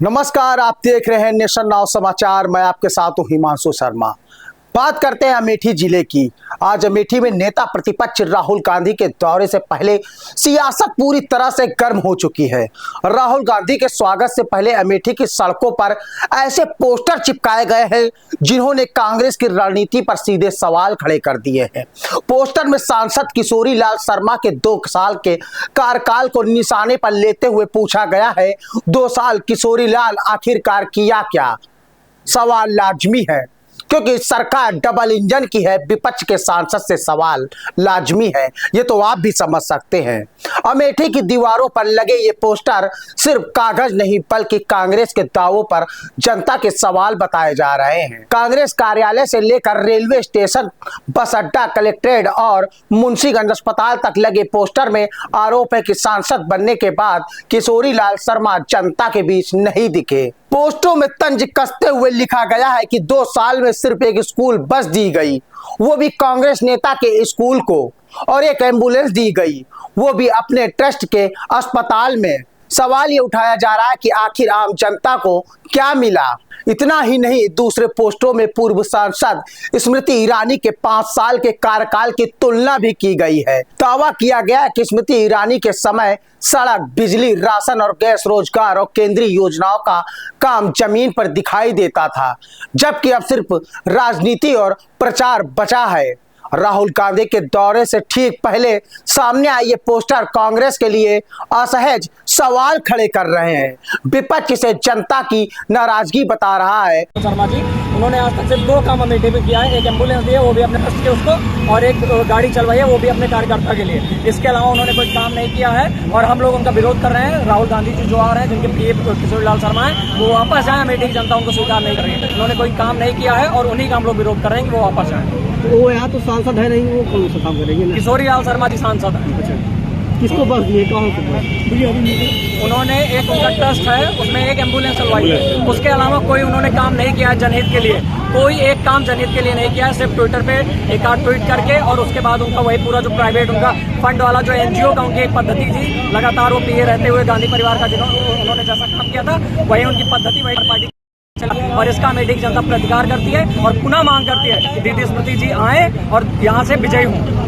नमस्कार, आप देख रहे हैं नेशन नाउ समाचार। मैं आपके साथ हूं हिमांशु शर्मा। बात करते हैं अमेठी जिले की। आज अमेठी में नेता प्रतिपक्ष राहुल गांधी के दौरे से पहले सियासत पूरी तरह से गर्म हो चुकी है। राहुल गांधी के स्वागत से पहले अमेठी की सड़कों पर ऐसे पोस्टर चिपकाए गए हैं जिन्होंने कांग्रेस की रणनीति पर सीधे सवाल खड़े कर दिए हैं। पोस्टर में सांसद किशोरी लाल शर्मा के 2 साल के कार्यकाल को निशाने पर लेते हुए पूछा गया है, 2 साल किशोरी लाल आखिरकार किया क्या? सवाल लाजमी है क्योंकि सरकार डबल इंजन की है। विपक्ष के सांसद से सवाल लाजमी है, ये तो आप भी समझ सकते हैं। अमेठी की दीवारों पर लगे ये पोस्टर सिर्फ कागज नहीं बल्कि कांग्रेस के दावों पर जनता के सवाल बताए जा रहे हैं। कांग्रेस कार्यालय से लेकर रेलवे स्टेशन, बस अड्डा, कलेक्ट्रेट और मुंशीगंज अस्पताल तक लगे पोस्टर में आरोप है कि सांसद बनने के बाद किशोरी लाल शर्मा जनता के बीच नहीं दिखे। पोस्टरों में तंज कसते हुए लिखा गया है कि 2 साल में सिर्फ एक स्कूल बस दी गई, वो भी कांग्रेस नेता के स्कूल को, और एक एम्बुलेंस दी गई, वो भी अपने ट्रस्ट के अस्पताल में। सवाल ये उठाया जा रहा है कि आखिर आम जनता को क्या मिला। इतना ही नहीं, दूसरे पोस्टरों में पूर्व सांसद स्मृति ईरानी के 5 साल के कार्यकाल की तुलना भी की गई है। दावा किया गया है कि स्मृति ईरानी के समय सड़क, बिजली, राशन और गैस, रोजगार और केंद्रीय योजनाओं का काम जमीन पर दिखाई देता था, जबकि अब सिर्फ राजनीति और प्रचार बचा है। राहुल गांधी के दौरे से ठीक पहले सामने आए ये पोस्टर कांग्रेस के लिए असहज सवाल खड़े कर रहे हैं। विपक्ष से जनता की नाराजगी बता रहा है। शर्मा जी, उन्होंने आज तक सिर्फ 2 काम अमेठी में किया है। एक एम्बुलेंस दी है, वो भी अपने ट्रस्ट के उसको, और एक गाड़ी चलवाई है, वो भी अपने कार्यकर्ता के लिए। इसके अलावा उन्होंने कोई काम नहीं किया है और हम लोग उनका विरोध कर रहे हैं। राहुल गांधी जी जो आ रहे हैं, जिनके प्रिय किशोरी लाल शर्मा है, वो वापस आए। अमेठी की जनता उनको स्वीकार नहीं कर रही है। उन्होंने कोई काम नहीं किया है और उन्हीं का हम लोग विरोद कर रहे हैं कि वो वापस आए। वो यहाँ तो सांसद है नहीं, वो कौन सा काम करेंगे ना? किशोरी लाल शर्मा जी सांसद है। अच्छा, किसको बस दिए, कहाँ से? उन्होंने एक उनका ट्रस्ट है, उसमें एक एम्बुलेंस चलवाई है। उसके अलावा कोई उन्होंने काम नहीं किया है जनहित के लिए। कोई एक काम जनहित के लिए नहीं किया है, सिर्फ ट्विटर पे एक आध ट्वीट करके, और उसके बाद उनका वही पूरा जो प्राइवेट उनका फंड वाला जो एनजीओ का उनकी एक पद्धति थी, लगातार वो पीए रहते हुए गांधी परिवार का उन्होंने जैसा काम किया था वही उनकी पद्धति, वही पार्टी चला। और इसका अमेठी की जनता प्रतिकार करती है और पुनः मांग करती है कि दीदी स्मृति जी आए और यहाँ से विजयी हों।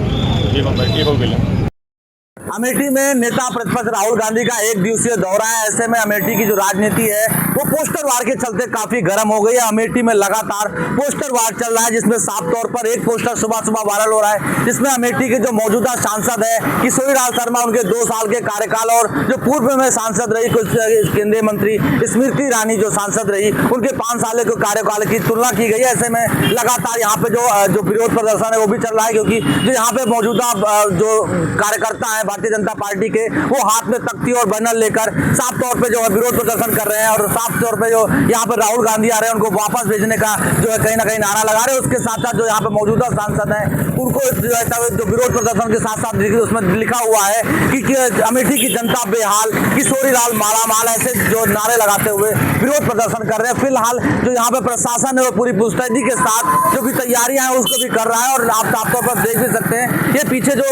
अमेठी में नेता प्रतिपक्ष राहुल गांधी का 1 दिवसीय दौरा है। ऐसे में अमेठी की जो राजनीति है वो पोस्टर वार के चलते काफी गर्म हो गई है। अमेठी में लगातार पोस्टर वार चल रहा है, जिसमें साफ तौर पर एक पोस्टर सुबह वायरल हो रहा है, जिसमें अमेठी के जो मौजूदा सांसद है किशोरी लाल शर्मा, उनके 2 साल के कार्यकाल, और जो पूर्व में सांसद रही कुछ केंद्रीय मंत्री स्मृति ईरानी जो सांसद रही, उनके 5 साल के कार्यकाल की तुलना की गई है। ऐसे में लगातार यहाँ पे जो विरोध प्रदर्शन है वो भी चल रहा है, क्योंकि जो यहाँ पे मौजूदा जो कार्यकर्ता है भारतीय जनता पार्टी के, वो हाथ में तख्ती और बैनर लेकर साफ तौर पे जो है विरोध प्रदर्शन कर रहे हैं, और साफ तौर पे जो यहाँ पे राहुल गांधी आ रहे हैं उनको वापस भेजने का जो है कहीं ना कहीं नारा लगा रहे हैं। उसके साथ साथ जो यहाँ पे मौजूदा सांसद हैं उनको जो है जो विरोध प्रदर्शन के साथ साथ उसमें लिखा हुआ है कि अमेठी की जनता बेहाल, किशोरी लाल मालामाल, ऐसे जो नारे लगाते हुए विरोध प्रदर्शन कर रहे हैं। फिलहाल जो यहाँ पे प्रशासन है वो पूरी मुस्तैदी के साथ जो भी तैयारियां हैं उसको भी कर रहा है, और आप साफ तौर पर देख भी सकते हैं ये पीछे जो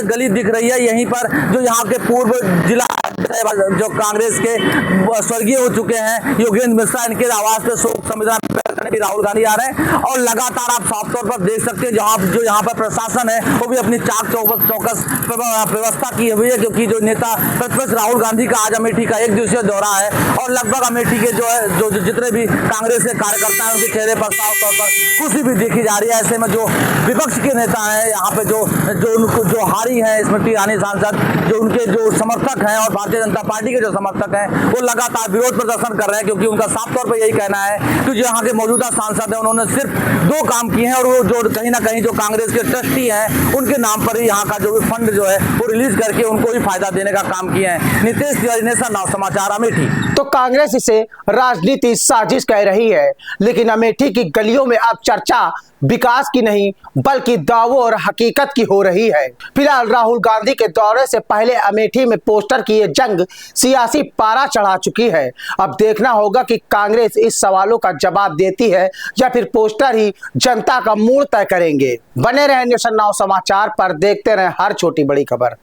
गली दिख रही है, यहीं पर जो यहाँ के पूर्व जिला जो कांग्रेस के स्वर्गीय हो चुके हैं योगेंद्र मिश्रा, इनके आवास पे शोक संवेदना करने भी राहुल गांधी आ रहे हैं। और लगातार आप साफ तौर पर देख सकते हैं जो यहाँ पर प्रशासन है वो भी अपनी चाक चौकस व्यवस्था की हुई है, क्योंकि जो नेता प्रतिपक्ष राहुल गांधी का आज अमेठी का 1 दिवसीय दौरा है, और लगभग अमेठी के जो जितने भी कांग्रेस के कार्यकर्ता हैं उनके चेहरे पर साफ तौर पर खुशी भी देखी जा रही है। ऐसे में जो विपक्ष के नेता हैं यहाँ पे जो हारी है स्मृति ईरानी सांसद, जो उनके जो समर्थक हैं और भारतीय जनता पार्टी के जो समर्थक हैं वो लगातार विरोध प्रदर्शन कर रहे हैं, क्योंकि उनका साफ तौर पर यही कहना है कि जो यहाँ के मौजूदा सांसद हैं उन्होंने सिर्फ 2 काम किए हैं, और वो जो कहीं ना कहीं जो कांग्रेस के ट्रस्टी हैं उनके नाम पर ही यहाँ का जो भी फंड जो है वो रिलीज करके उनको ही फायदा देने का काम किए हैं। नितेश तिवारी, नेशन नाउ समाचार, अमेठी। तो कांग्रेस इसे राजनीति साजिश कह रही है, लेकिन अमेठी की गलियों में अब चर्चा विकास की नहीं बल्कि दावों और हकीकत की हो रही है। फिलहाल राहुल गांधी के दौरे से पहले अमेठी में पोस्टर की ये जंग सियासी पारा चढ़ा चुकी है। अब देखना होगा कि कांग्रेस इस सवालों का जवाब देती है या फिर पोस्टर ही जनता का मूड तय करेंगे। बने रहे नेशन नाउ समाचार पर, देखते रहे हर छोटी बड़ी खबर।